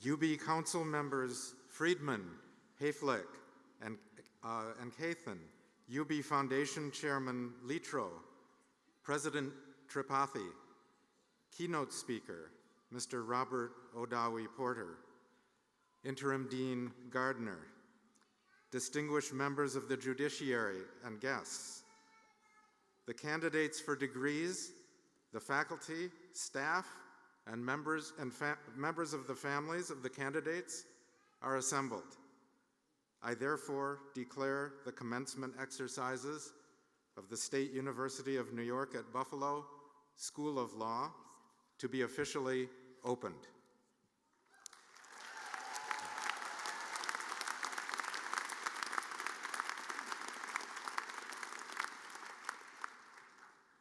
UB Council members Friedman, Hayflick, and Kathan, UB Foundation Chairman Litro, President Tripathi, keynote speaker Mr. Robert Odawi Porter, Interim Dean Gardner, distinguished members of the judiciary and guests, the candidates for degrees, the faculty, staff, and members of the families of the candidates are assembled. I therefore declare the commencement exercises of the State University of New York at Buffalo School of Law to be officially opened.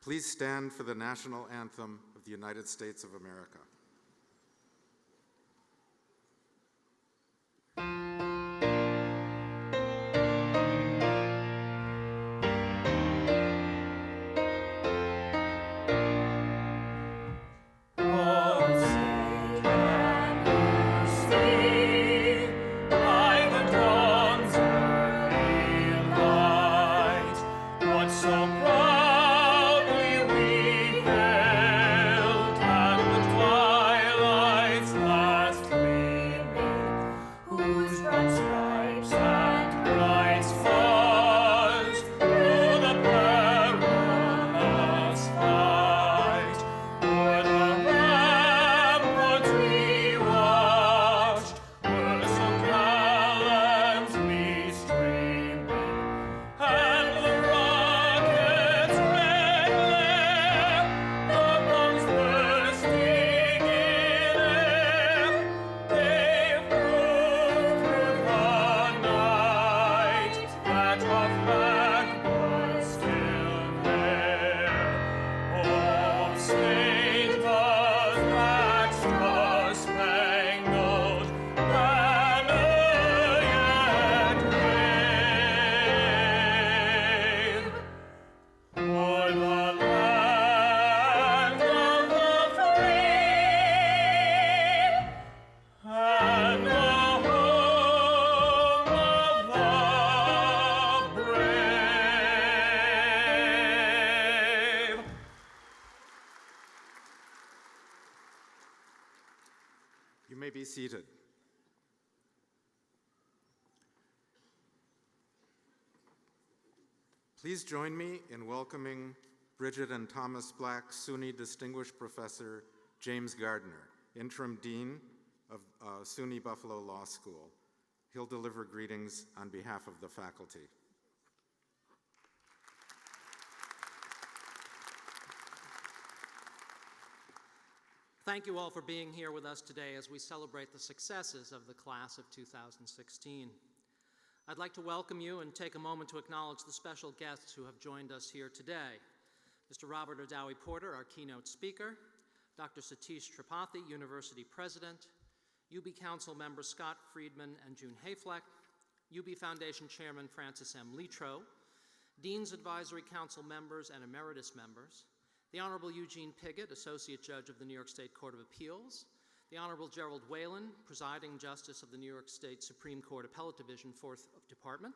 Please stand for the national anthem of the United States of America. You may be seated. Please join me in welcoming Bridget and Thomas Black SUNY Distinguished Professor James Gardner, Interim Dean of SUNY Buffalo Law School. He'll deliver greetings on behalf of the faculty. Thank you all for being here with us today as we celebrate the successes of the class of 2016. I'd like to welcome you and take a moment to acknowledge the special guests who have joined us here today. Mr. Robert Odawi Porter, our keynote speaker, Dr. Satish Tripathi, University President, UB Council members Scott Friedman and June Hayflick, UB Foundation Chairman Francis M. Litro, Dean's Advisory Council members and emeritus members, the Honorable Eugene Piggott, Associate Judge of the New York State Court of Appeals, the Honorable Gerald Whalen, Presiding Justice of the New York State Supreme Court Appellate Division, 4th Department,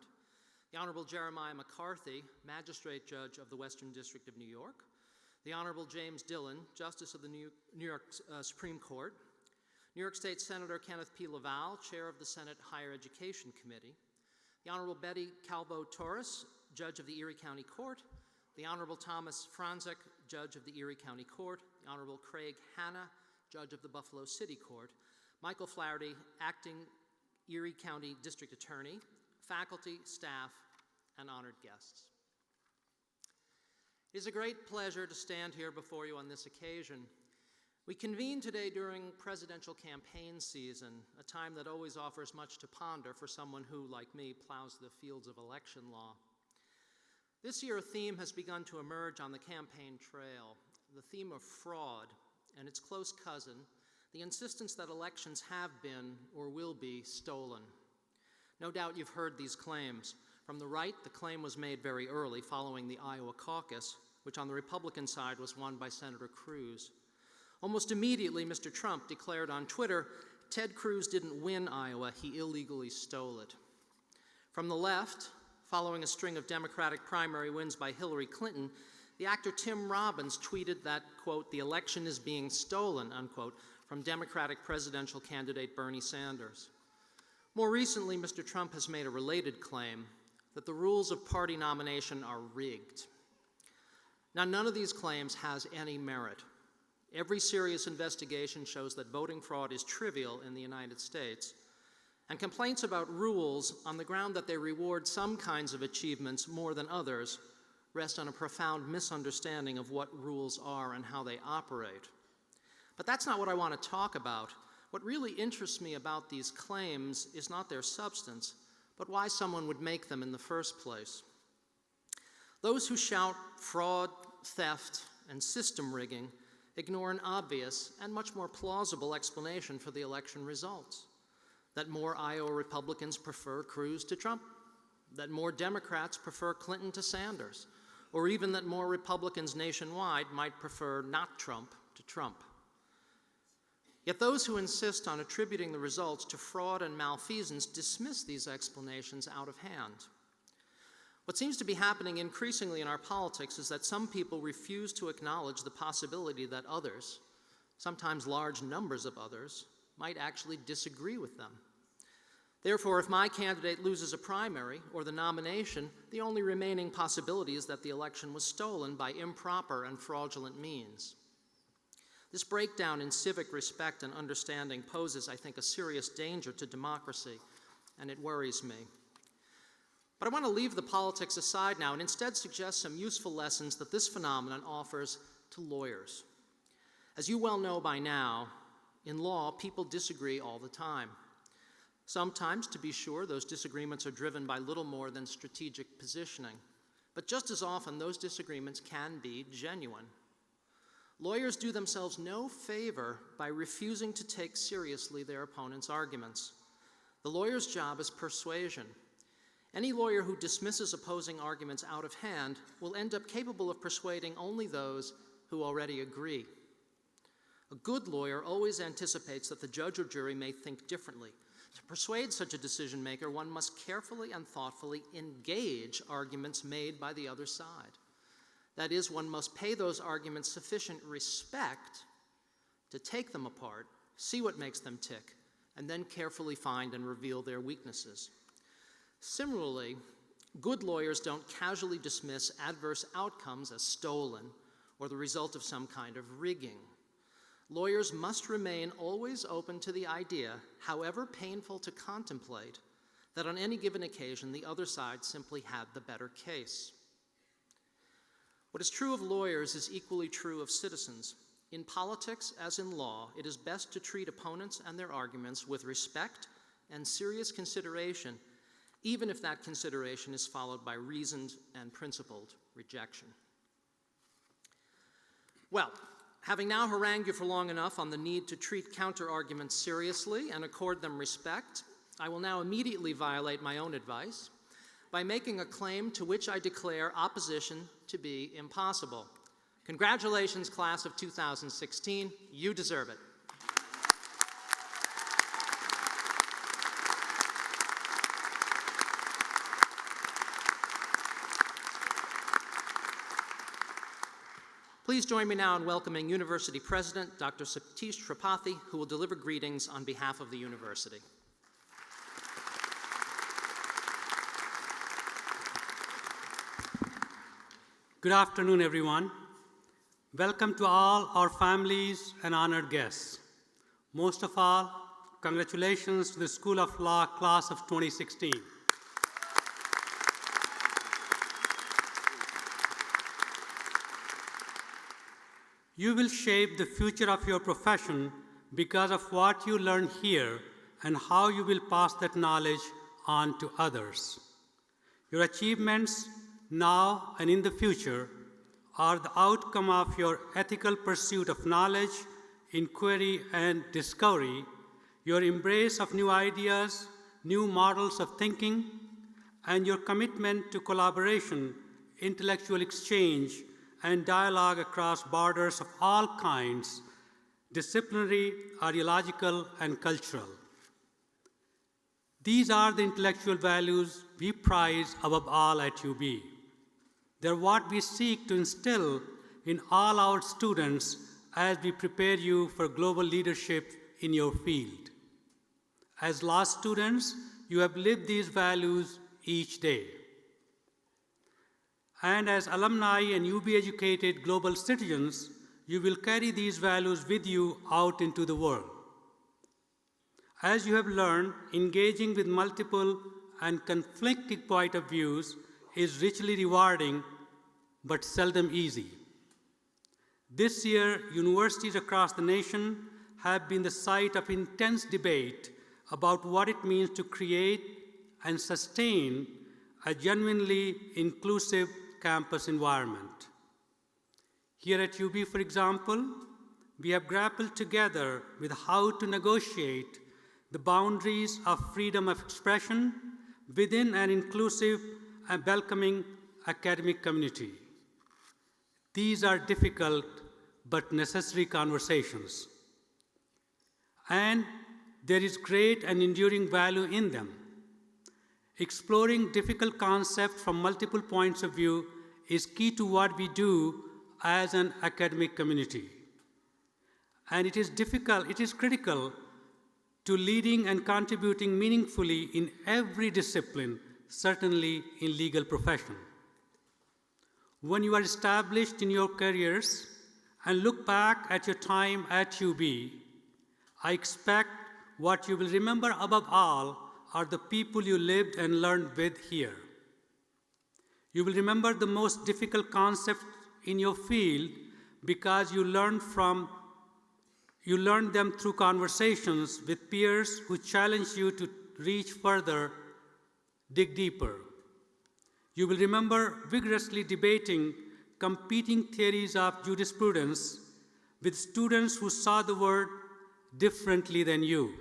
the Honorable Jeremiah McCarthy, Magistrate Judge of the Western District of New York, the Honorable James Dillon, Justice of the New York Supreme Court, New York State Senator Kenneth P. Laval, Chair of the Senate Higher Education Committee, the Honorable Betty Calvo-Torres, Judge of the Erie County Court, the Honorable Thomas Franzek, Judge of the Erie County Court, the Honorable Craig Hanna, Judge of the Buffalo City Court, Michael Flaherty, Acting Erie County District Attorney, faculty, staff, and honored guests. It is a great pleasure to stand here before you on this occasion. We convene today during presidential campaign season, a time that always offers much to ponder for someone who, like me, plows the fields of election law. This year, a theme has begun to emerge on the campaign trail, the theme of fraud and its close cousin, the insistence that elections have been or will be stolen. No doubt you've heard these claims. From the right, the claim was made very early, following the Iowa caucus, which on the Republican side was won by Senator Cruz. Almost immediately, Mr. Trump declared on Twitter, Ted Cruz didn't win Iowa, he illegally stole it. From the left, following a string of Democratic primary wins by Hillary Clinton, the actor Tim Robbins tweeted that, quote, "the election is being stolen," unquote, from Democratic presidential candidate Bernie Sanders. More recently, Mr. Trump has made a related claim that the rules of party nomination are rigged. Now, none of these claims has any merit. Every serious investigation shows that voting fraud is trivial in the United States, and complaints about rules on the ground that they reward some kinds of achievements more than others rest on a profound misunderstanding of what rules are and how they operate. But that's not what I want to talk about. What really interests me about these claims is not their substance, but why someone would make them in the first place. Those who shout fraud, theft, and system rigging ignore an obvious and much more plausible explanation for the election results: that more Iowa Republicans prefer Cruz to Trump, that more Democrats prefer Clinton to Sanders, or even that more Republicans nationwide might prefer not Trump to Trump. Yet those who insist on attributing the results to fraud and malfeasance dismiss these explanations out of hand. What seems to be happening increasingly in our politics is that some people refuse to acknowledge the possibility that others, sometimes large numbers of others, might actually disagree with them. Therefore, if my candidate loses a primary or the nomination, the only remaining possibility is that the election was stolen by improper and fraudulent means. This breakdown in civic respect and understanding poses, I think, a serious danger to democracy, and it worries me. But I want to leave the politics aside now and instead suggest some useful lessons that this phenomenon offers to lawyers. As you well know by now, in law, people disagree all the time. Sometimes, to be sure, those disagreements are driven by little more than strategic positioning. But just as often, those disagreements can be genuine. Lawyers do themselves no favor by refusing to take seriously their opponent's arguments. The lawyer's job is persuasion. Any lawyer who dismisses opposing arguments out of hand will end up capable of persuading only those who already agree. A good lawyer always anticipates that the judge or jury may think differently. To persuade such a decision maker, one must carefully and thoughtfully engage arguments made by the other side. That is, one must pay those arguments sufficient respect to take them apart, see what makes them tick, and then carefully find and reveal their weaknesses. Similarly, good lawyers don't casually dismiss adverse outcomes as stolen or the result of some kind of rigging. Lawyers must remain always open to the idea, however painful to contemplate, that on any given occasion the other side simply had the better case. What is true of lawyers is equally true of citizens. In politics, as in law, it is best to treat opponents and their arguments with respect and serious consideration, even if that consideration is followed by reasoned and principled rejection. Well, having now harangued you for long enough on the need to treat counter-arguments seriously and accord them respect, I will now immediately violate my own advice by making a claim to which I declare opposition to be impossible. Congratulations, class of 2016. You deserve it. Please join me now in welcoming University President Dr. Satish Tripathi, who will deliver greetings on behalf of the university. Good afternoon, everyone. Welcome to all our families and honored guests. Most of all, congratulations to the School of Law class of 2016. You will shape the future of your profession because of what you learn here and how you will pass that knowledge on to others. Your achievements now and in the future are the outcome of your ethical pursuit of knowledge, inquiry, and discovery, your embrace of new ideas, new models of thinking, and your commitment to collaboration, intellectual exchange, and dialogue across borders of all kinds disciplinary, ideological, and cultural. These are the intellectual values we prize above all at UB. They're what we seek to instill in all our students as we prepare you for global leadership in your field. As law students, you have lived these values each day. And as alumni and UB-educated global citizens, you will carry these values with you out into the world. As you have learned, engaging with multiple and conflicting point of views is richly rewarding, but seldom easy. This year, universities across the nation have been the site of intense debate about what it means to create and sustain a genuinely inclusive campus environment. Here at UB, for example, we have grappled together with how to negotiate the boundaries of freedom of expression within an inclusive and welcoming academic community. These are difficult but necessary conversations. And there is great and enduring value in them. Exploring difficult concepts from multiple points of view is key to what we do as an academic community. And it is critical to leading and contributing meaningfully in every discipline, certainly in legal profession. When you are established in your careers and look back at your time at UB, I expect what you will remember above all are the people you lived and learned with here. You will remember the most difficult concepts in your field because you learned them through conversations with peers who challenged you to reach further, dig deeper. You will remember vigorously debating competing theories of jurisprudence with students who saw the world differently than you.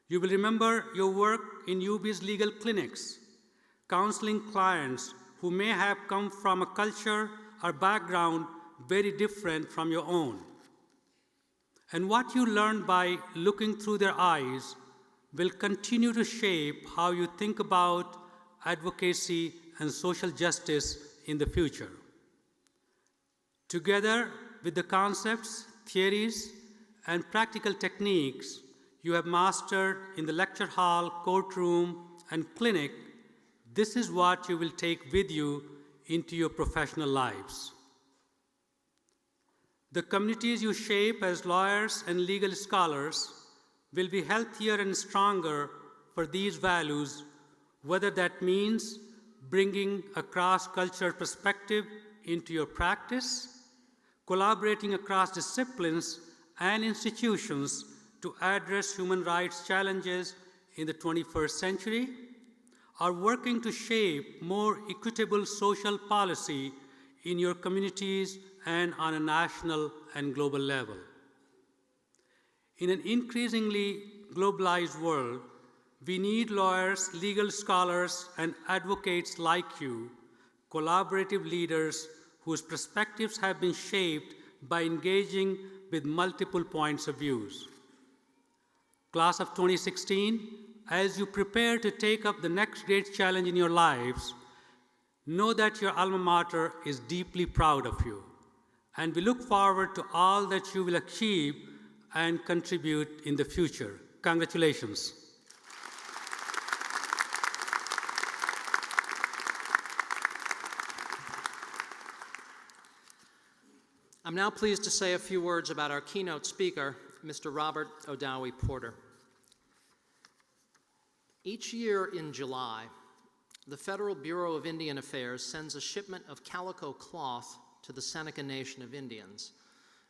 You will remember your work in UB's legal clinics, counseling clients who may have come from a culture or background very different from your own. And what you learned by looking through their eyes will continue to shape how you think about advocacy and social justice in the future. Together with the concepts, theories, and practical techniques you have mastered in the lecture hall, courtroom, and clinic, this is what you will take with you into your professional lives. The communities you shape as lawyers and legal scholars will be healthier and stronger for these values, whether that means bringing a cross-cultural perspective into your practice, collaborating across disciplines and institutions to address human rights challenges in the 21st century, or working to shape more equitable social policy in your communities and on a national and global level. In an increasingly globalized world, we need lawyers, legal scholars, and advocates like you, collaborative leaders whose perspectives have been shaped by engaging with multiple points of views. Class of 2016, as you prepare to take up the next great challenge in your lives, know that your alma mater is deeply proud of you, and we look forward to all that you will achieve and contribute in the future. Congratulations. I'm now pleased to say a few words about our keynote speaker, Mr. Robert Odowie Porter. Each year in July, the Federal Bureau of Indian Affairs sends a shipment of calico cloth to the Seneca Nation of Indians,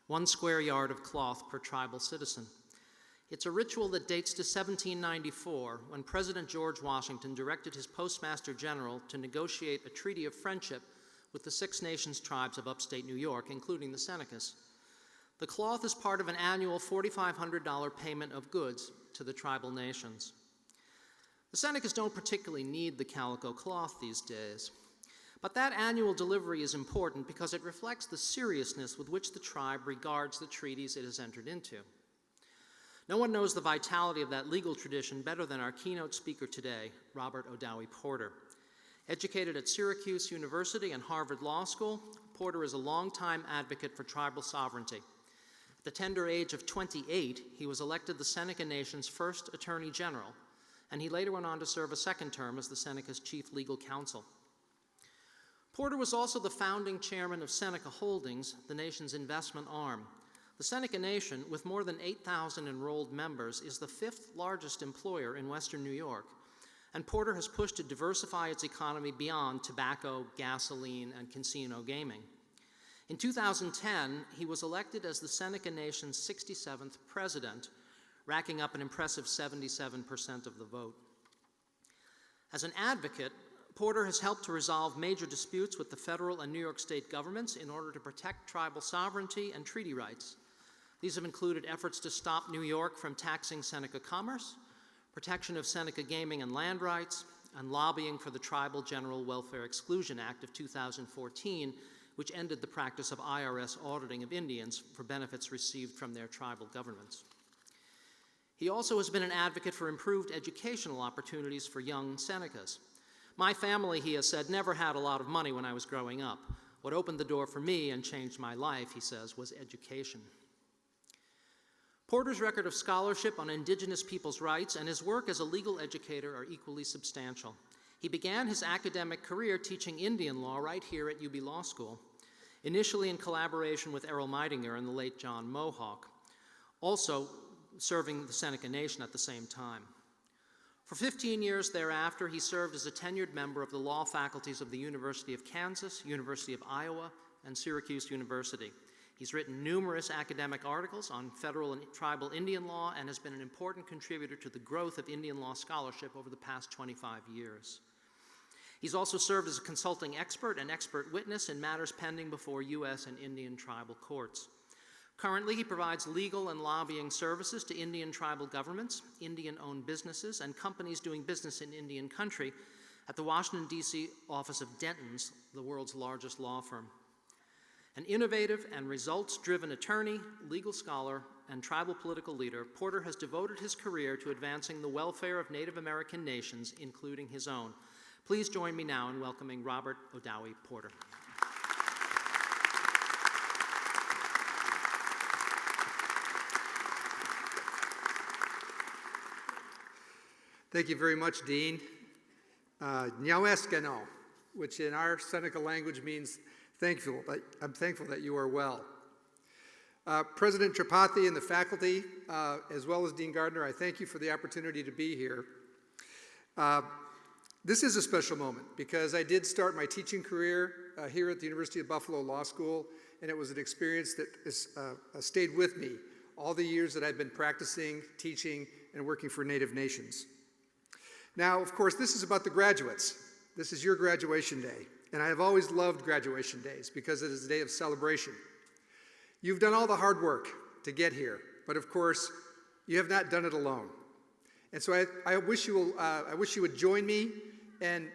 1 square yard of cloth per tribal citizen. It's a ritual that dates to 1794, when President George Washington directed his Postmaster General to negotiate a treaty of friendship with the 6 Nations tribes of upstate New York, including the Senecas. The cloth is part of an annual $4,500 payment of goods to the tribal nations. The Senecas don't particularly need the calico cloth these days, But that annual delivery is important because it reflects the seriousness with which the tribe regards the treaties it has entered into. No one knows the vitality of that legal tradition better than our keynote speaker today, Robert Odowie Porter. Educated at Syracuse University and Harvard Law School, Porter is a longtime advocate for tribal sovereignty. At the tender age of 28, he was elected the Seneca Nation's first Attorney General, and he later went on to serve a second term as the Seneca's chief legal counsel. Porter was also the founding chairman of Seneca Holdings, the nation's investment arm. The Seneca Nation, with more than 8,000 enrolled members, is the fifth largest employer in Western New York, and Porter has pushed to diversify its economy beyond tobacco, gasoline, and casino gaming. In 2010, he was elected as the Seneca Nation's 67th president, racking up an impressive 77% of the vote. As an advocate, Porter has helped to resolve major disputes with the federal and New York State governments in order to protect tribal sovereignty and treaty rights. These have included efforts to stop New York from taxing Seneca commerce, protection of Seneca gaming and land rights, and lobbying for the Tribal General Welfare Exclusion Act of 2014, which ended the practice of IRS auditing of Indians for benefits received from their tribal governments. He also has been an advocate for improved educational opportunities for young Senecas. My family, he has said, never had a lot of money when I was growing up. What opened the door for me and changed my life, he says, was education. Porter's record of scholarship on Indigenous peoples' rights and his work as a legal educator are equally substantial. He began his academic career teaching Indian law right here at UB Law School, initially in collaboration with Errol Meidinger and the late John Mohawk, also serving the Seneca Nation at the same time. For 15 years thereafter, he served as a tenured member of the law faculties of the University of Kansas, University of Iowa, and Syracuse University. He's written numerous academic articles on federal and tribal Indian law and has been an important contributor to the growth of Indian law scholarship over the past 25 years. He's also served as a consulting expert and expert witness in matters pending before U.S. and Indian tribal courts. Currently, he provides legal and lobbying services to Indian tribal governments, Indian-owned businesses, and companies doing business in Indian country at the Washington, D.C. office of Denton's, the world's largest law firm. An innovative and results-driven attorney, legal scholar, and tribal political leader, Porter has devoted his career to advancing the welfare of Native American nations, including his own. Please join me now in welcoming Robert Odowie Porter. Thank you very much, Dean. Nyaweskano, which in our Seneca language means thankful. I'm thankful that you are well. President Tripathi and the faculty, as well as Dean Gardner, I thank you for the opportunity to be here. This is a special moment because I did start my teaching career here at the University of Buffalo Law School, and it was an experience that has stayed with me all the years that I've been practicing, teaching, and working for Native nations. Now, of course, this is about the graduates. This is your graduation day, and I have always loved graduation days because it is a day of celebration. You've done all the hard work to get here, but of course, you have not done it alone. And so I wish you would join me in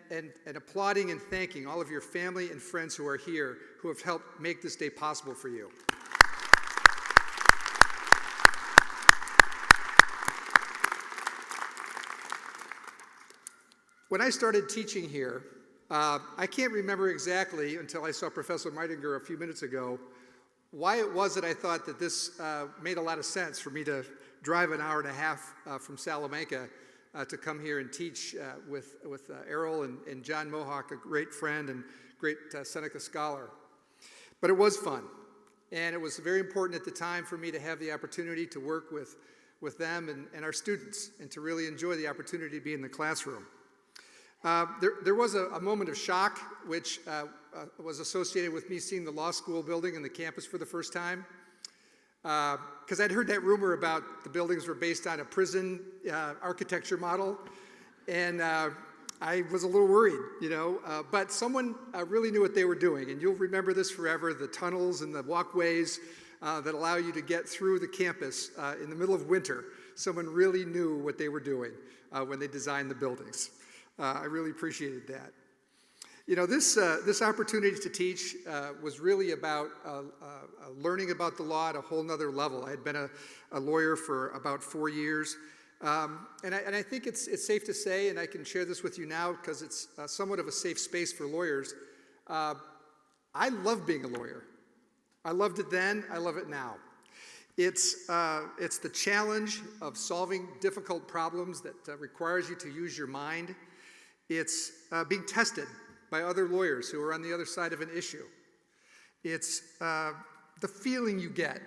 applauding and thanking all of your family and friends who are here, who have helped make this day possible for you. When I started teaching here, I can't remember exactly until I saw Professor Meidinger a few minutes ago why it was that I thought that this made a lot of sense for me to drive an hour and a half from Salamanca to come here and teach with Errol and John Mohawk, a great friend and great Seneca scholar. But it was fun, and it was very important at the time for me to have the opportunity to work with them and our students and to really enjoy the opportunity to be in the classroom. There was a moment of shock, which was associated with me seeing the law school building and the campus for the first time, because I'd heard that rumor about the buildings were based on a prison architecture model, and I was a little worried, but someone really knew what they were doing, and you'll remember this forever, the tunnels and the walkways that allow you to get through the campus in the middle of winter. Someone really knew what they were doing when they designed the buildings. I really appreciated that. You know, this opportunity to teach was really about learning about the law at a whole nother level. I had been a lawyer for about 4 years, and I think it's safe to say, and I can share this with you now because it's somewhat of a safe space for lawyers. I love being a lawyer. I loved it then, I love it now. It's the challenge of solving difficult problems that requires you to use your mind. It's being tested by other lawyers who are on the other side of an issue. It's the feeling you get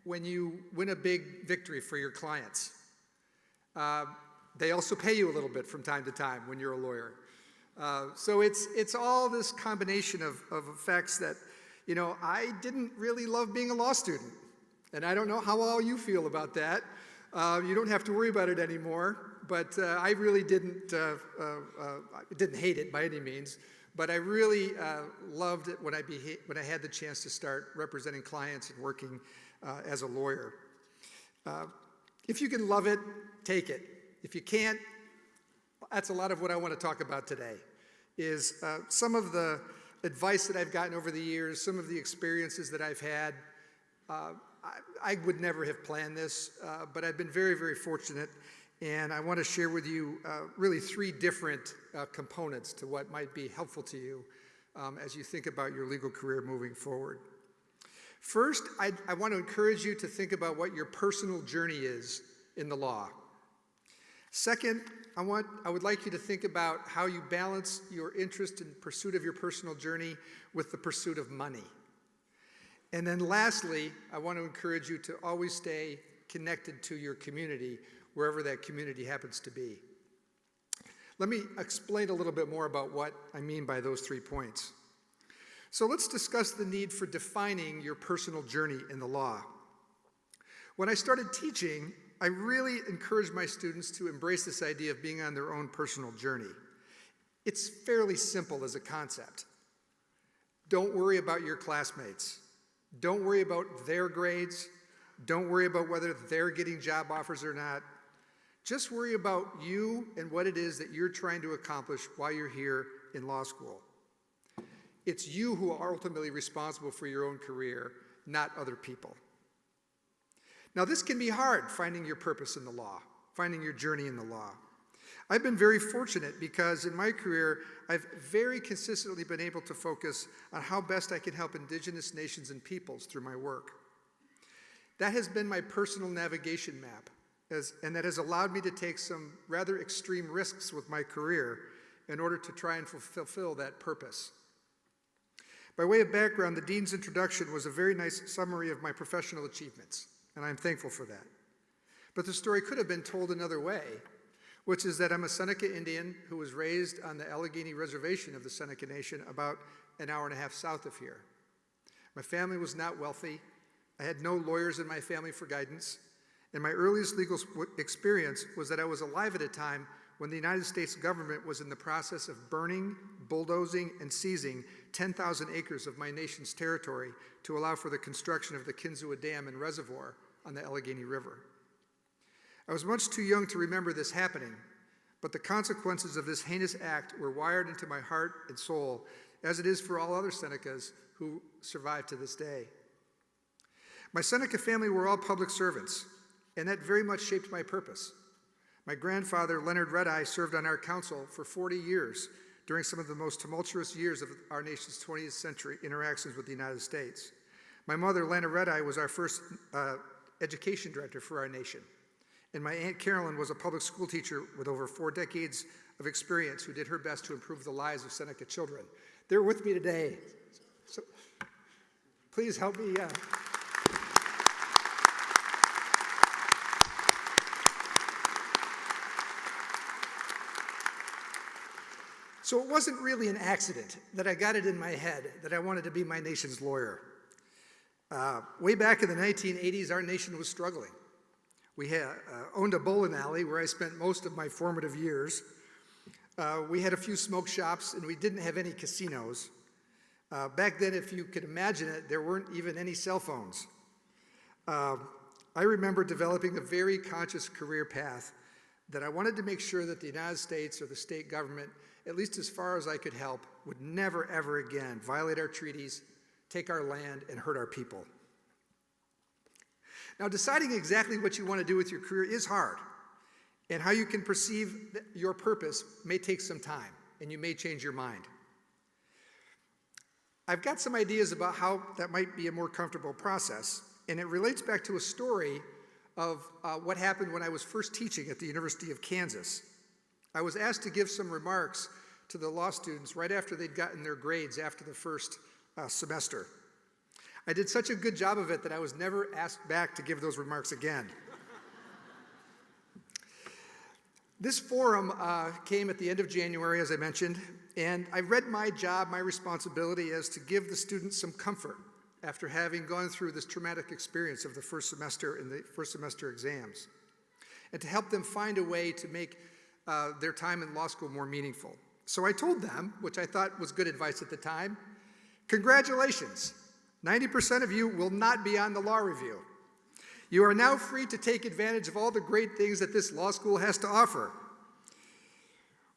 when you win a big victory for your clients. They also pay you a little bit from time to time when you're a lawyer. So it's all this combination of effects that, you know, I didn't really love being a law student. And I don't know how all you feel about that. You don't have to worry about it anymore. But I really didn't hate it by any means. But I really loved it when I had the chance to start representing clients and working as a lawyer. If you can love it, take it. If you can't, that's a lot of what I want to talk about today, is some of the advice that I've gotten over the years, some of the experiences that I've had. I would never have planned this, but I've been very, very fortunate. And I want to share with you really 3 different components to what might be helpful to you as you think about your legal career moving forward. First, I want to encourage you to think about what your personal journey is in the law. Second, I would like you to think about how you balance your interest in pursuit of your personal journey with the pursuit of money. And then lastly, I want to encourage you to always stay connected to your community, wherever that community happens to be. Let me explain a little bit more about what I mean by those 3 points. So let's discuss the need for defining your personal journey in the law. When I started teaching, I really encouraged my students to embrace this idea of being on their own personal journey. It's fairly simple as a concept. Don't worry about your classmates. Don't worry about their grades. Don't worry about whether they're getting job offers or not. Just worry about you and what it is that you're trying to accomplish while you're here in law school. It's you who are ultimately responsible for your own career, not other people. Now, this can be hard, finding your purpose in the law, finding your journey in the law. I've been very fortunate because in my career, I've very consistently been able to focus on how best I can help indigenous nations and peoples through my work. That has been my personal navigation map, and that has allowed me to take some rather extreme risks with my career in order to try and fulfill that purpose. By way of background, the Dean's introduction was a very nice summary of my professional achievements, and I'm thankful for that. But the story could have been told another way, which is that I'm a Seneca Indian who was raised on the Allegheny Reservation of the Seneca Nation about an hour and a half south of here. My family was not wealthy. I had no lawyers in my family for guidance, and my earliest legal experience was that I was alive at a time when the United States government was in the process of burning, bulldozing, and seizing 10,000 acres of my nation's territory to allow for the construction of the Kinzua Dam and Reservoir on the Allegheny River. I was much too young to remember this happening, but the consequences of this heinous act were wired into my heart and soul, as it is for all other Senecas who survive to this day. My Seneca family were all public servants, and that very much shaped my purpose. My grandfather, Leonard Red-Eye, served on our council for 40 years during some of the most tumultuous years of our nation's 20th century interactions with the United States. My mother, Lana Red-Eye, was our first education director for our nation. And my Aunt Carolyn was a public school teacher with over 4 decades of experience who did her best to improve the lives of Seneca children. They're with me today. So please help me. So it wasn't really an accident that I got it in my head that I wanted to be my nation's lawyer. Way back in the 1980s, our nation was struggling. We had, owned a bowling alley where I spent most of my formative years. We had a few smoke shops, and we didn't have any casinos. Back then, if you could imagine it, there weren't even any cell phones. I remember developing a very conscious career path that I wanted to make sure that the United States or the state government, at least as far as I could help, would never, ever again violate our treaties, take our land, and hurt our people. Now, deciding exactly what you want to do with your career is hard, and how you can perceive your purpose may take some time, and you may change your mind. I've got some ideas about how that might be a more comfortable process, and it relates back to a story of what happened when I was first teaching at the University of Kansas. I was asked to give some remarks to the law students right after they'd gotten their grades after the first semester. I did such a good job of it that I was never asked back to give those remarks again. This forum came at the end of January, as I mentioned, and I read my job, my responsibility as to give the students some comfort after having gone through this traumatic experience of the first semester and the first semester exams, and to help them find a way to make their time in law school more meaningful. So I told them, which I thought was good advice at the time, congratulations, 90% of you will not be on the law review. You are now free to take advantage of all the great things that this law school has to offer.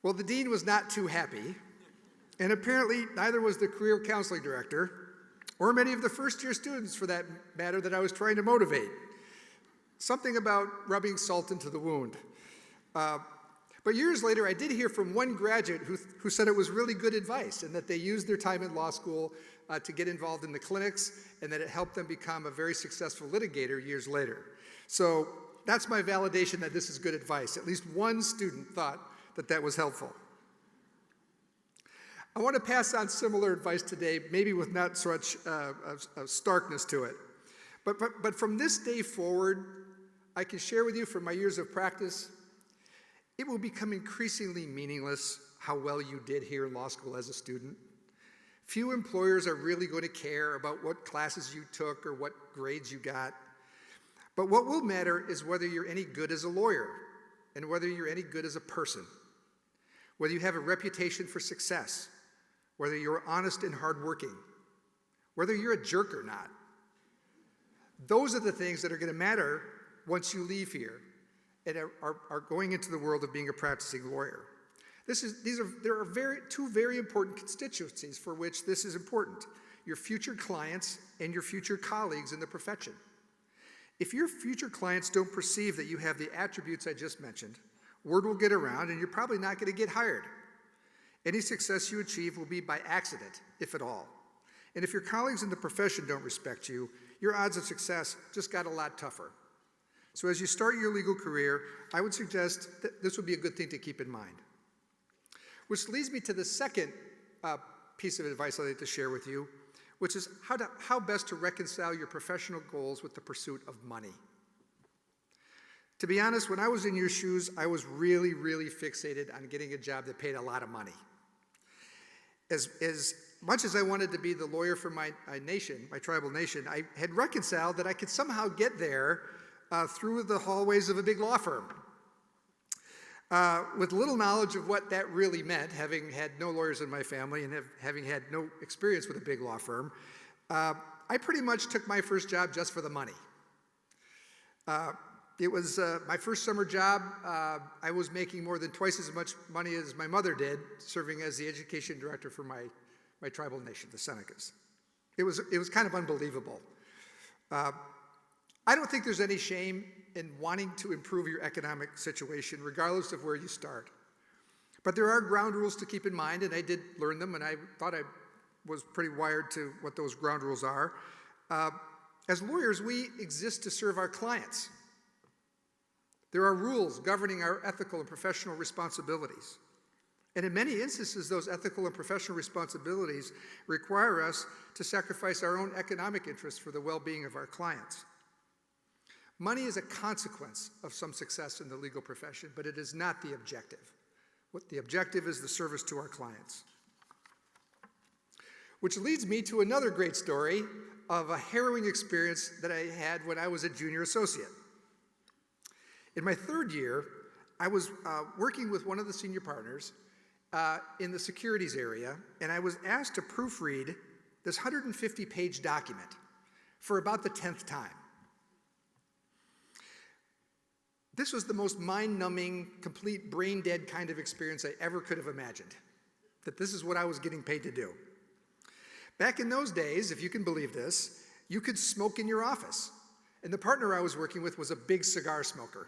Well, the dean was not too happy, and apparently neither was the career counseling director, or many of the first-year students, for that matter, that I was trying to motivate. Something about rubbing salt into the wound. But years later, I did hear from one graduate who said it was really good advice, and that they used their time in law school to get involved in the clinics, and that it helped them become a very successful litigator years later. So that's my validation that this is good advice. At least one student thought that that was helpful. I want to pass on similar advice today, maybe with not such starkness to it. But from this day forward, I can share with you from my years of practice, it will become increasingly meaningless how well you did here in law school as a student. Few employers are really going to care about what classes you took or what grades you got. But what will matter is whether you're any good as a lawyer, and whether you're any good as a person, whether you have a reputation for success, whether you're honest and hardworking, whether you're a jerk or not. Those are the things that are going to matter once you leave here and are going into the world of being a practicing lawyer. There are two very important constituencies for which this is important: your future clients and your future colleagues in the profession. If your future clients don't perceive that you have the attributes I just mentioned, word will get around and you're probably not going to get hired. Any success you achieve will be by accident, if at all. And if your colleagues in the profession don't respect you, your odds of success just got a lot tougher. So as you start your legal career, I would suggest that this would be a good thing to keep in mind. Which leads me to the second piece of advice I'd like to share with you, which is how best to reconcile your professional goals with the pursuit of money. To be honest, when I was in your shoes, I was really, really fixated on getting a job that paid a lot of money. As much as I wanted to be the lawyer for my nation, my tribal nation, I had reconciled that I could somehow get there through the hallways of a big law firm. With little knowledge of what that really meant, having had no lawyers in my family and having had no experience with a big law firm, I pretty much took my first job just for the money. It was my first summer job. I was making more than twice as much money as my mother did, serving as the education director for my tribal nation, the Senecas. It was kind of unbelievable. I don't think there's any shame in wanting to improve your economic situation, regardless of where you start. But there are ground rules to keep in mind, and I did learn them, and I thought I was pretty wired to what those ground rules are. As lawyers, we exist to serve our clients. There are rules governing our ethical and professional responsibilities. And in many instances, those ethical and professional responsibilities require us to sacrifice our own economic interests for the well-being of our clients. Money is a consequence of some success in the legal profession, but it is not the objective. What the objective is the service to our clients. Which leads me to another great story of a harrowing experience that I had when I was a junior associate. In my third year, I was working with one of the senior partners in the securities area, and I was asked to proofread this 150-page document for about the 10th time. This was the most mind-numbing, complete brain-dead kind of experience I ever could have imagined, that this is what I was getting paid to do. Back in those days, if you can believe this, you could smoke in your office. And the partner I was working with was a big cigar smoker.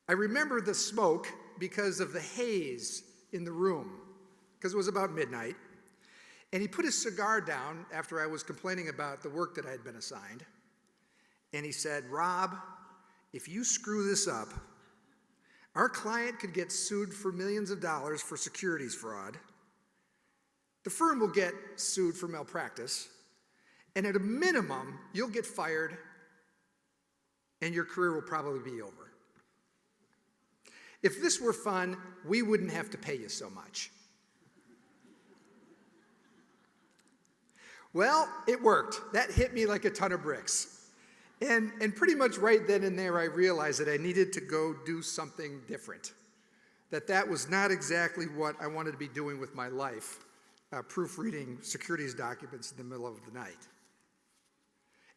I remember the smoke because of the haze in the room, because it was about midnight. And he put his cigar down after I was complaining about the work that I had been assigned. And he said, "Rob, if you screw this up, our client could get sued for millions of dollars for securities fraud. The firm will get sued for malpractice. And at a minimum, you'll get fired, and your career will probably be over. If this were fun, we wouldn't have to pay you so much." Well, it worked. That hit me like a ton of bricks. And pretty much right then and there, I realized that I needed to go do something different, that was not exactly what I wanted to be doing with my life, proofreading securities documents in the middle of the night.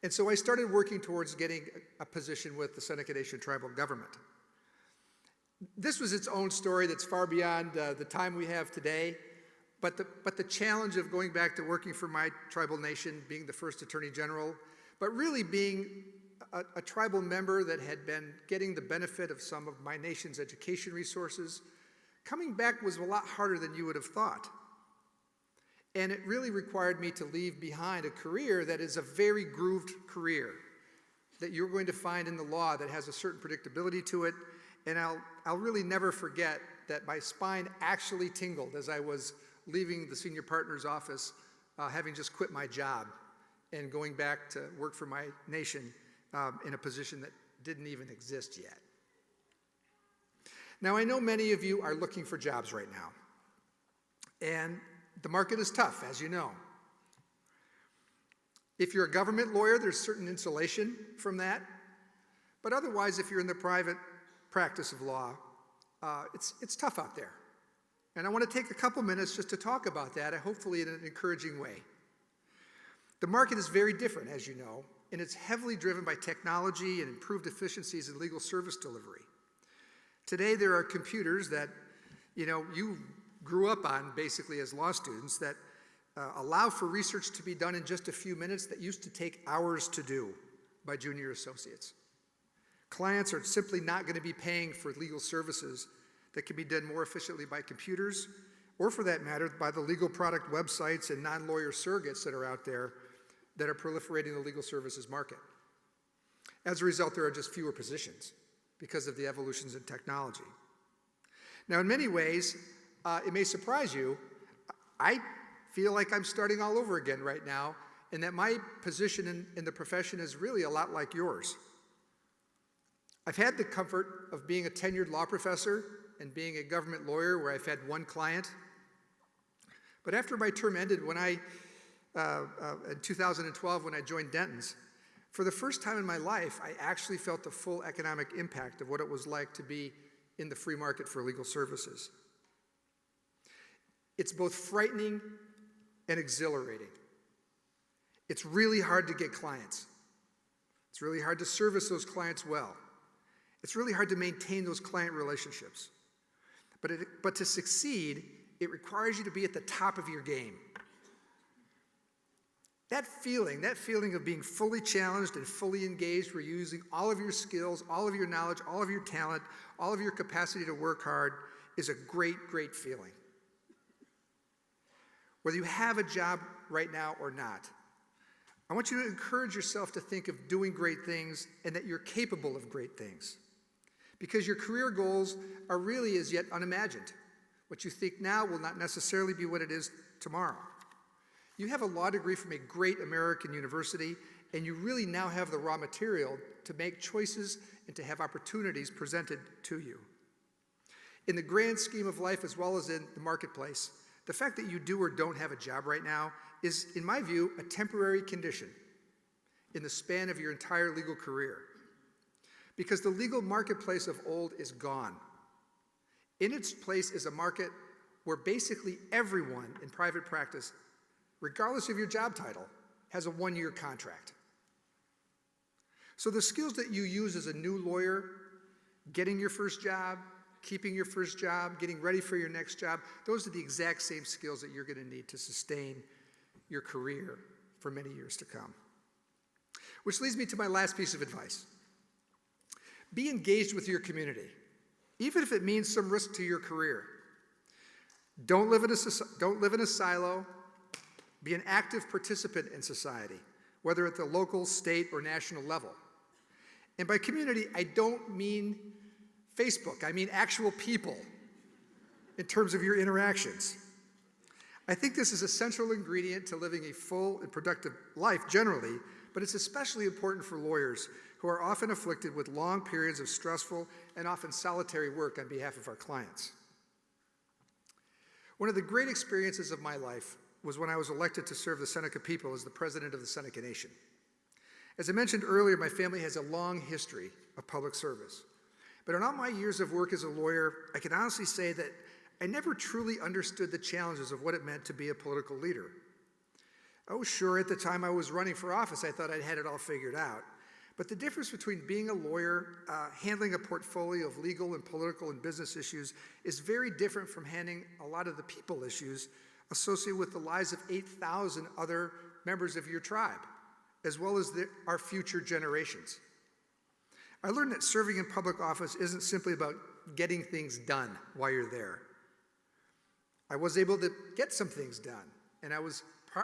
And so I started working towards getting a position with the Seneca Nation tribal government. This was its own story that's far beyond the time we have today, but the challenge of going back to working for my tribal nation, being the first attorney general, but really being a tribal member that had been getting the benefit of some of my nation's education resources, coming back was a lot harder than you would have thought. And it really required me to leave behind a career that is a very grooved career that you're going to find in the law that has a certain predictability to it. And I'll really never forget that my spine actually tingled as I was leaving the senior partner's office, having just quit my job and going back to work for my nation in a position that didn't even exist yet. Now, I know many of you are looking for jobs right now, and the market is tough, as you know. If you're a government lawyer, there's certain insulation from that, but otherwise, if you're in the private practice of law, it's tough out there. And I want to take a couple minutes just to talk about that, hopefully in an encouraging way. The market is very different, as you know, and it's heavily driven by technology and improved efficiencies in legal service delivery. Today, there are computers that, you grew up on basically as law students that allow for research to be done in just a few minutes that used to take hours to do by junior associates. Clients are simply not going to be paying for legal services that can be done more efficiently by computers, or for that matter, by the legal product websites and non-lawyer surrogates that are out there that are proliferating the legal services market. As a result, there are just fewer positions because of the evolutions in technology. Now, in many ways, it may surprise you, I feel like I'm starting all over again right now, and that my position in the profession is really a lot like yours. I've had the comfort of being a tenured law professor and being a government lawyer where I've had one client. But after my term ended, in 2012, when I joined Denton's, for the first time in my life, I actually felt the full economic impact of what it was like to be in the free market for legal services. It's both frightening and exhilarating. It's really hard to get clients. It's really hard to service those clients well. It's really hard to maintain those client relationships. But to succeed, it requires you to be at the top of your game. That feeling of being fully challenged and fully engaged, where you're using all of your skills, all of your knowledge, all of your talent, all of your capacity to work hard, is a great, great feeling. Whether you have a job right now or not, I want you to encourage yourself to think of doing great things and that you're capable of great things. Because your career goals are really as yet unimagined. What you think now will not necessarily be what it is tomorrow. You have a law degree from a great American university, and you really now have the raw material to make choices and to have opportunities presented to you. In the grand scheme of life, as well as in the marketplace, the fact that you do or don't have a job right now is, in my view, a temporary condition in the span of your entire legal career. Because the legal marketplace of old is gone. In its place is a market where basically everyone in private practice, regardless of your job title, has a one-year contract. So the skills that you use as a new lawyer, getting your first job, keeping your first job, getting ready for your next job, those are the exact same skills that you're going to need to sustain your career for many years to come. Which leads me to my last piece of advice. Be engaged with your community, even if it means some risk to your career. Don't live in a silo. Be an active participant in society, whether at the local, state, or national level. And by community, I don't mean Facebook. I mean actual people in terms of your interactions. I think this is a central ingredient to living a full and productive life generally, but it's especially important for lawyers who are often afflicted with long periods of stressful and often solitary work on behalf of our clients. One of the great experiences of my life was when I was elected to serve the Seneca people as the president of the Seneca Nation. As I mentioned earlier, my family has a long history of public service. But in all my years of work as a lawyer, I can honestly say that I never truly understood the challenges of what it meant to be a political leader. Oh, sure, at the time I was running for office, I thought I'd had it all figured out. But the difference between being a lawyer, handling a portfolio of legal and political and business issues is very different from handling a lot of the people issues associated with the lives of 8,000 other members of your tribe, as well as our future generations. I learned that serving in public office isn't simply about getting things done while you're there. I was able to get some things done, and I was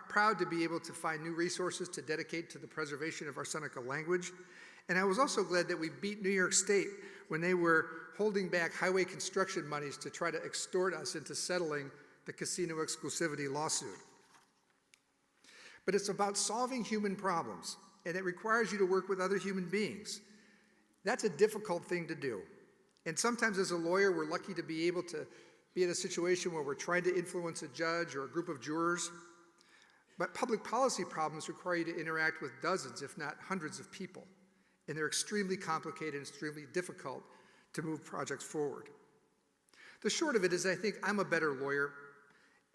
proud to be able to find new resources to dedicate to the preservation of our Seneca language. And I was also glad that we beat New York State when they were holding back highway construction monies to try to extort us into settling the casino exclusivity lawsuit. But it's about solving human problems, and it requires you to work with other human beings. That's a difficult thing to do. And sometimes as a lawyer, we're lucky to be able to be in a situation where we're trying to influence a judge or a group of jurors. But public policy problems require you to interact with dozens, if not hundreds of people. And they're extremely complicated and extremely difficult to move projects forward. The short of it is I think I'm a better lawyer,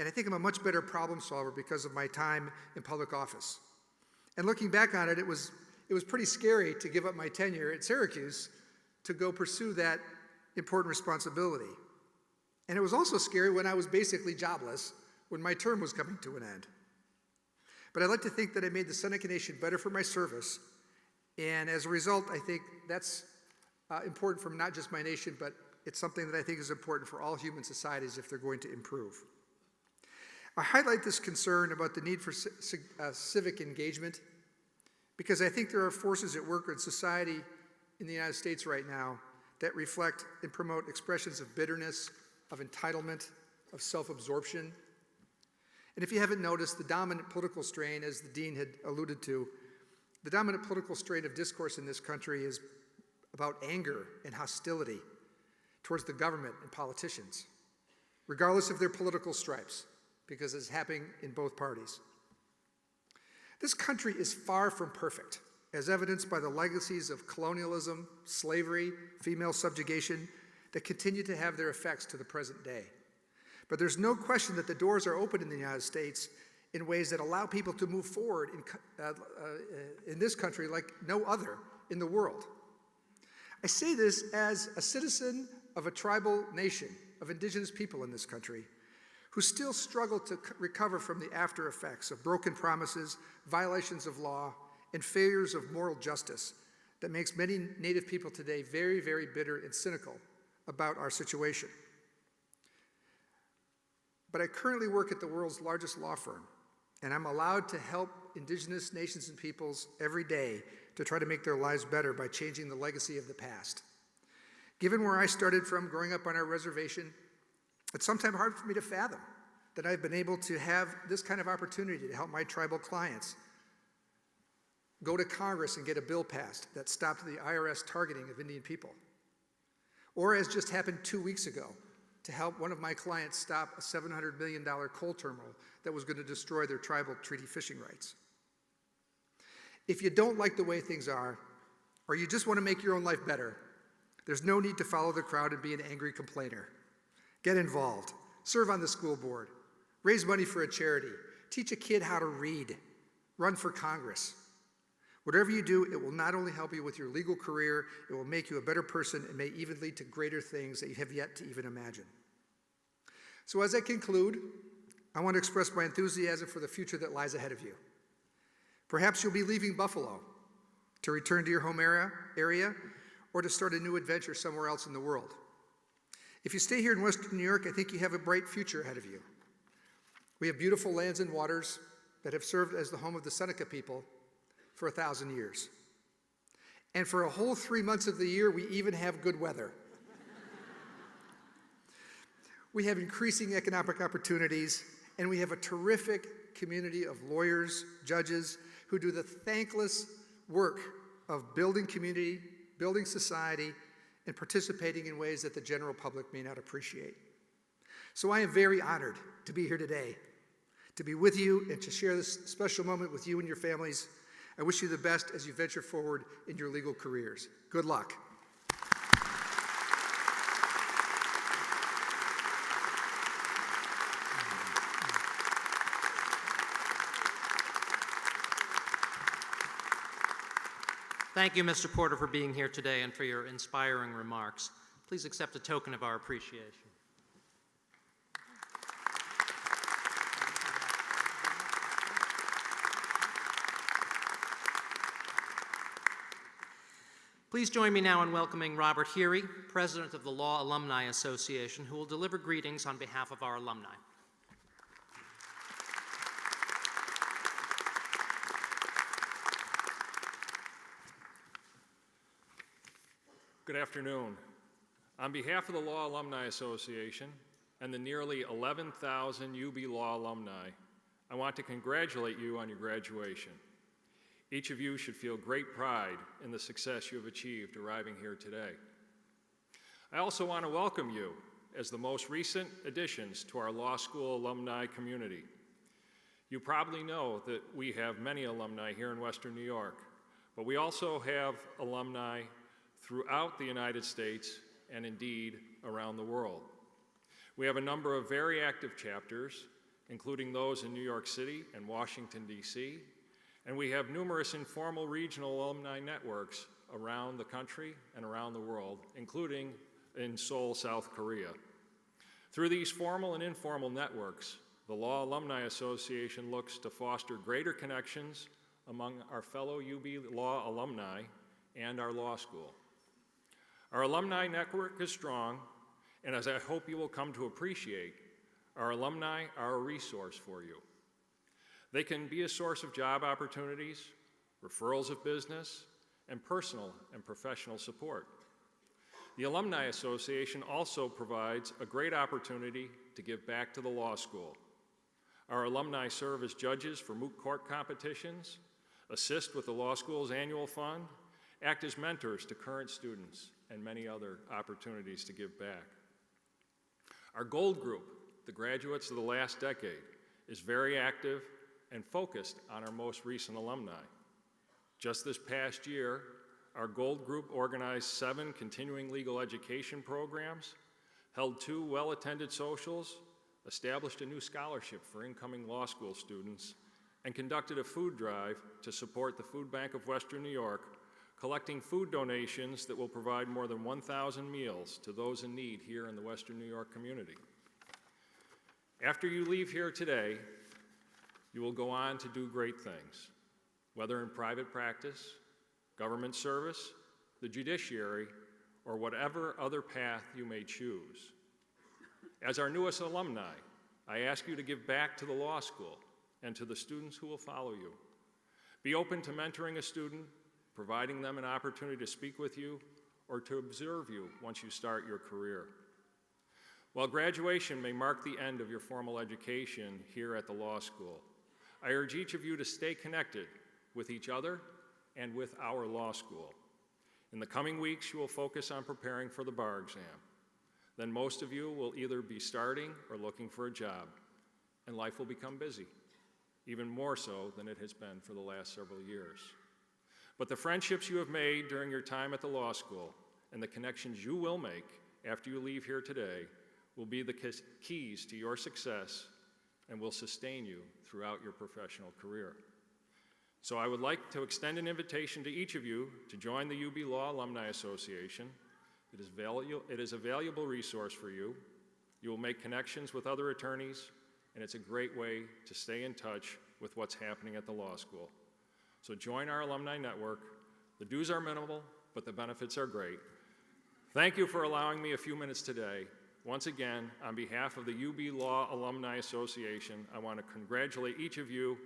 and I think I'm a much better problem solver because of my time in public office. And looking back on it, it was pretty scary to give up my tenure at Syracuse to go pursue that important responsibility. And it was also scary when I was basically jobless, when my term was coming to an end. But I'd like to think that I made the Seneca Nation better for my service, and as a result, I think that's important for not just my nation, but it's something that I think is important for all human societies if they're going to improve. I highlight this concern about the need for civic engagement because I think there are forces at work in society in the United States right now that reflect and promote expressions of bitterness, of entitlement, of self-absorption. And if you haven't noticed, the dominant political strain, as the dean had alluded to, the dominant political strain of discourse in this country is about anger and hostility towards the government and politicians, regardless of their political stripes, because it's happening in both parties. This country is far from perfect, as evidenced by the legacies of colonialism, slavery, female subjugation that continue to have their effects to the present day. But there's no question that the doors are open in the United States in ways that allow people to move forward in this country like no other in the world. I say this as a citizen of a tribal nation of indigenous people in this country who still struggle to recover from the after effects of broken promises, violations of law, and failures of moral justice that makes many Native people today very, very bitter and cynical about our situation. But I currently work at the world's largest law firm, and I'm allowed to help indigenous nations and peoples every day to try to make their lives better by changing the legacy of the past. Given where I started from growing up on our reservation, it's sometimes hard for me to fathom that I've been able to have this kind of opportunity to help my tribal clients go to Congress and get a bill passed that stopped the IRS targeting of Indian people. Or as just happened 2 weeks ago, to help one of my clients stop a $700 million coal terminal that was going to destroy their tribal treaty fishing rights. If you don't like the way things are, or you just want to make your own life better, there's no need to follow the crowd and be an angry complainer. Get involved, serve on the school board, raise money for a charity, teach a kid how to read, run for Congress. Whatever you do, it will not only help you with your legal career, it will make you a better person and may even lead to greater things that you have yet to even imagine. So as I conclude, I want to express my enthusiasm for the future that lies ahead of you. Perhaps you'll be leaving Buffalo to return to your home area or to start a new adventure somewhere else in the world. If you stay here in Western New York, I think you have a bright future ahead of you. We have beautiful lands and waters that have served as the home of the Seneca people for 1,000 years. And for a whole 3 months of the year, we even have good weather. We have increasing economic opportunities, and we have a terrific community of lawyers, judges, who do the thankless work of building community, building society, and participating in ways that the general public may not appreciate. So I am very honored to be here today, to be with you and to share this special moment with you and your families. I wish you the best as you venture forward in your legal careers. Good luck. Thank you, Mr. Porter, for being here today and for your inspiring remarks. Please accept a token of our appreciation. Please join me now in welcoming Robert Heery, President of the Law Alumni Association, who will deliver greetings on behalf of our alumni. Good afternoon. On behalf of the Law Alumni Association and the nearly 11,000 UB Law alumni, I want to congratulate you on your graduation. Each of you should feel great pride in the success you have achieved arriving here today. I also want to welcome you as the most recent additions to our law school alumni community. You probably know that we have many alumni here in Western New York, but we also have alumni throughout the United States and indeed around the world. We have a number of very active chapters, including those in New York City and Washington, D.C., and we have numerous informal regional alumni networks around the country and around the world, including in Seoul, South Korea. Through these formal and informal networks, the Law Alumni Association looks to foster greater connections among our fellow UB Law alumni and our law school. Our alumni network is strong, and as I hope you will come to appreciate, our alumni are a resource for you. They can be a source of job opportunities, referrals of business, and personal and professional support. The Alumni Association also provides a great opportunity to give back to the law school. Our alumni serve as judges for moot court competitions, assist with the law school's annual fund, act as mentors to current students, and many other opportunities to give back. Our Gold Group, the graduates of the last decade, is very active and focused on our most recent alumni. Just this past year, our Gold Group organized 7 continuing legal education programs, held 2 well-attended socials, established a new scholarship for incoming law school students, and conducted a food drive to support the Food Bank of Western New York, collecting food donations that will provide more than 1,000 meals to those in need here in the Western New York community. After you leave here today, you will go on to do great things, whether in private practice, government service, the judiciary, or whatever other path you may choose. As our newest alumni, I ask you to give back to the law school and to the students who will follow you. Be open to mentoring a student, providing them an opportunity to speak with you or to observe you once you start your career. While graduation may mark the end of your formal education here at the law school, I urge each of you to stay connected with each other and with our law school. In the coming weeks, you will focus on preparing for the bar exam. Then most of you will either be starting or looking for a job, and life will become busy, even more so than it has been for the last several years. But the friendships you have made during your time at the law school and the connections you will make after you leave here today will be the keys to your success and will sustain you throughout your professional career. So I would like to extend an invitation to each of you to join the UB Law Alumni Association. It is a valuable resource for you. You will make connections with other attorneys, and it's a great way to stay in touch with what's happening at the law school. So join our alumni network. The dues are minimal, but the benefits are great. Thank you for allowing me a few minutes today. Once again, on behalf of the UB Law Alumni Association, I want to congratulate each of you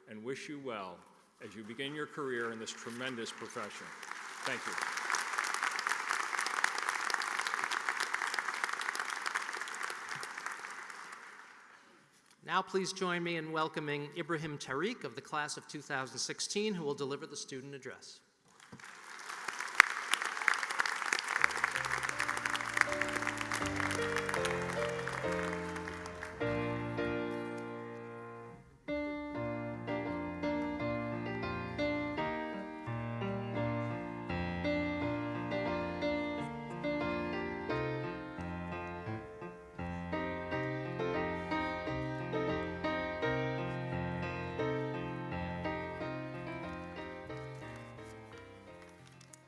and wish you well as you begin your career in this tremendous profession. Thank you. Now please join me in welcoming Ibrahim Tariq of the class of 2016, who will deliver the student address.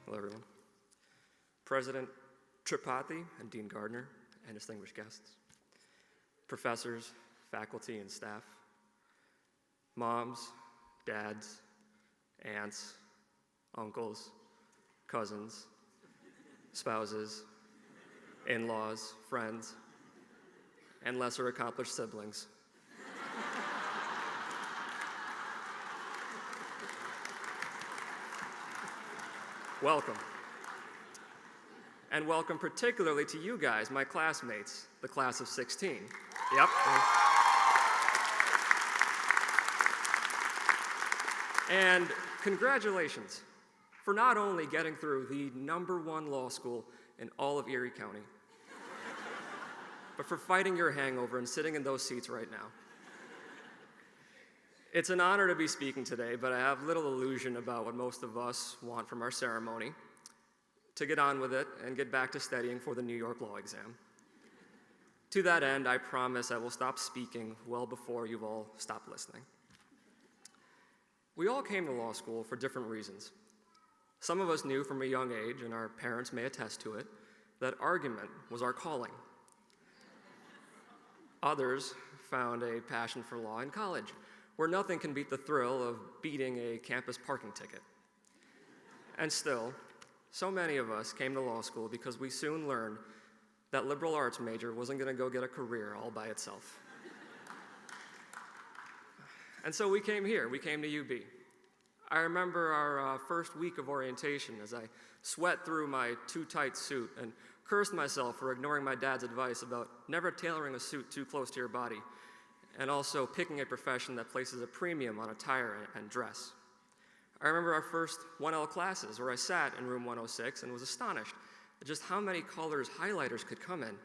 Hello, everyone. President Tripathi and Dean Gardner and distinguished guests, professors, faculty, and staff, moms, dads, aunts, uncles, cousins, spouses, in-laws, friends, and lesser accomplished siblings. Welcome. And welcome particularly to you guys, my classmates, the class of 16. Yep. And congratulations for not only getting through the #1 law school in all of Erie County, but for fighting your hangover and sitting in those seats right now. It's an honor to be speaking today, but I have little illusion about what most of us want from our ceremony: to get on with it and get back to studying for the New York law exam. To that end, I promise I will stop speaking well before you've all stopped listening. We all came to law school for different reasons. Some of us knew from a young age, and our parents may attest to it, that argument was our calling. Others found a passion for law in college, where nothing can beat the thrill of beating a campus parking ticket. And still, so many of us came to law school because we soon learned that liberal arts major wasn't going to go get a career all by itself. And so we came here, we came to UB. I remember our first week of orientation as I sweat through my too tight suit and cursed myself for ignoring my dad's advice about never tailoring a suit too close to your body, and also picking a profession that places a premium on attire and dress. I remember our first 1L classes where I sat in room 106 and was astonished at just how many colors highlighters could come in,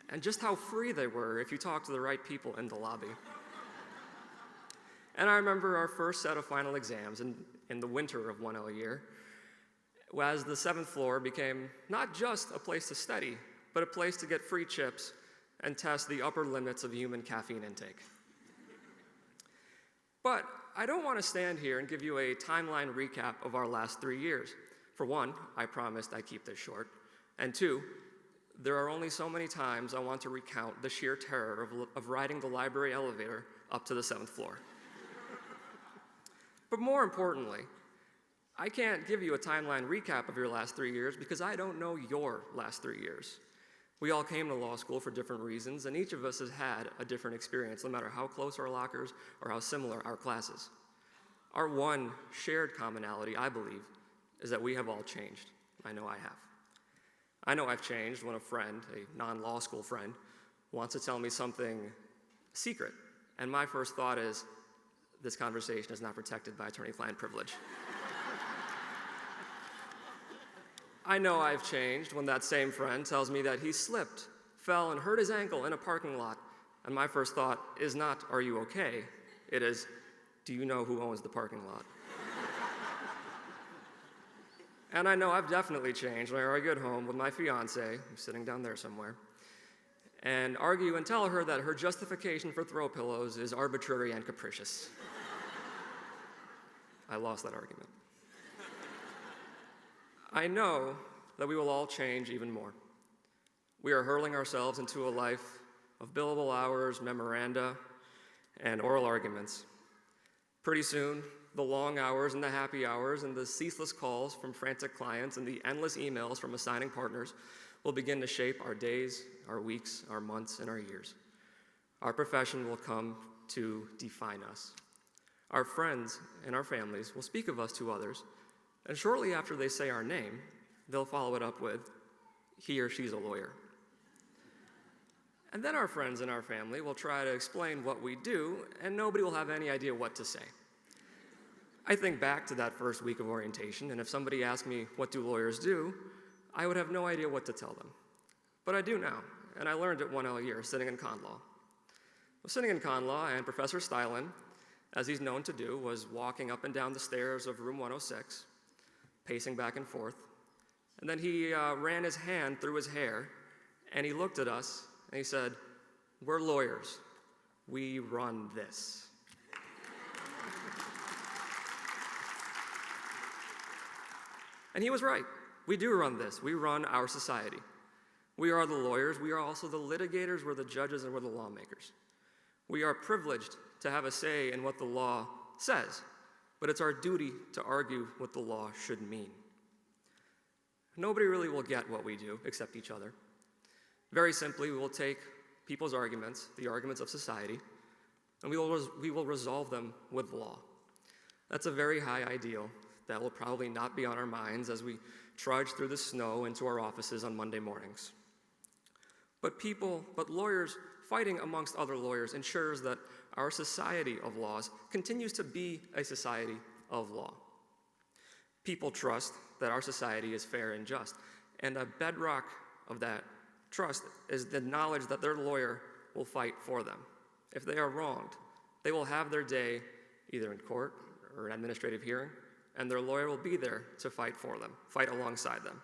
and just how free they were if you talked to the right people in the lobby. And I remember our first set of final exams in the winter of 1L year, as the 7th floor became not just a place to study, but a place to get free chips and test the upper limits of human caffeine intake. But I don't want to stand here and give you a timeline recap of our last 3 years. For one, I promised I'd keep this short. And two, there are only so many times I want to recount the sheer terror of riding the library elevator up to the 7th floor. But more importantly, I can't give you a timeline recap of your last 3 years because I don't know your last 3 years. We all came to law school for different reasons, and each of us has had a different experience, no matter how close our lockers or how similar our classes. Our one shared commonality, I believe, is that we have all changed. I know I have. I know I've changed when a friend, a non-law school friend, wants to tell me something secret, and my first thought is, this conversation is not protected by attorney-client privilege. I know I've changed when that same friend tells me that he slipped, fell, and hurt his ankle in a parking lot, and my first thought is not, are you okay? It is, do you know who owns the parking lot? And I know I've definitely changed when I argue at home with my fiance, who's sitting down there somewhere, and argue and tell her that her justification for throw pillows is arbitrary and capricious. I lost that argument. I know that we will all change even more. We are hurling ourselves into a life of billable hours, memoranda, and oral arguments. Pretty soon, the long hours and the happy hours and the ceaseless calls from frantic clients and the endless emails from assigning partners will begin to shape our days, our weeks, our months, and our years. Our profession will come to define us. Our friends and our families will speak of us to others, and shortly after they say our name, they'll follow it up with, he or she's a lawyer. And then our friends and our family will try to explain what we do, and nobody will have any idea what to say. I think back to that first week of orientation, and if somebody asked me, what do lawyers do, I would have no idea what to tell them. But I do now, and I learned it 1L a year, sitting in con law. Sitting in con law, and Professor Stylin, as he's known to do, was walking up and down the stairs of room 106, pacing back and forth, and then he ran his hand through his hair, and he looked at us, and he said, we're lawyers. We run this. And he was right. We do run this. We run our society. We are the lawyers. We are also the litigators. We're the judges, and we're the lawmakers. We are privileged to have a say in what the law says, but it's our duty to argue what the law should mean. Nobody really will get what we do except each other. Very simply, we will take people's arguments, the arguments of society, and we will resolve them with law. That's a very high ideal that will probably not be on our minds as we trudge through the snow into our offices on Monday mornings. But lawyers fighting amongst other lawyers ensures that our society of laws continues to be a society of law. People trust that our society is fair and just, and a bedrock of that trust is the knowledge that their lawyer will fight for them. If they are wronged, they will have their day either in court or an administrative hearing, and their lawyer will be there to fight for them, fight alongside them.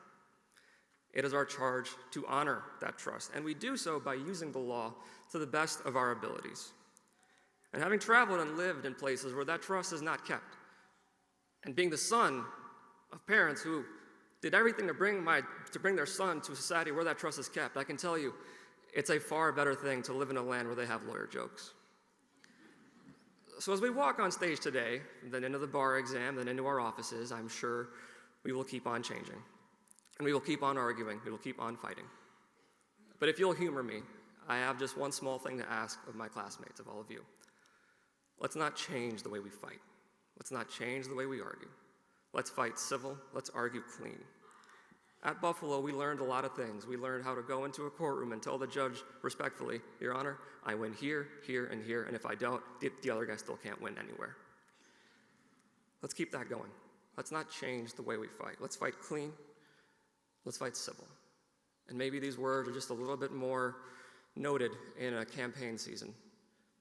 It is our charge to honor that trust, and we do so by using the law to the best of our abilities. And having traveled and lived in places where that trust is not kept, and being the son of parents who did everything to bring their son to a society where that trust is kept, I can tell you, it's a far better thing to live in a land where they have lawyer jokes. So as we walk on stage today, then into the bar exam, then into our offices, I'm sure we will keep on changing. And we will keep on arguing, we will keep on fighting. But if you'll humor me, I have just one small thing to ask of my classmates, of all of you. Let's not change the way we fight. Let's not change the way we argue. Let's fight civil, let's argue clean. At Buffalo, we learned a lot of things. We learned how to go into a courtroom and tell the judge respectfully, Your Honor, I win here, here, and here, and if I don't, the other guy still can't win anywhere. Let's keep that going. Let's not change the way we fight. Let's fight clean. Let's fight civil. And maybe these words are just a little bit more noted in a campaign season,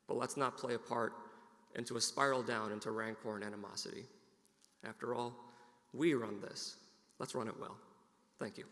but let's not play a part into a spiral down into rancor and animosity. After all, we run this. Let's run it well. Thank you.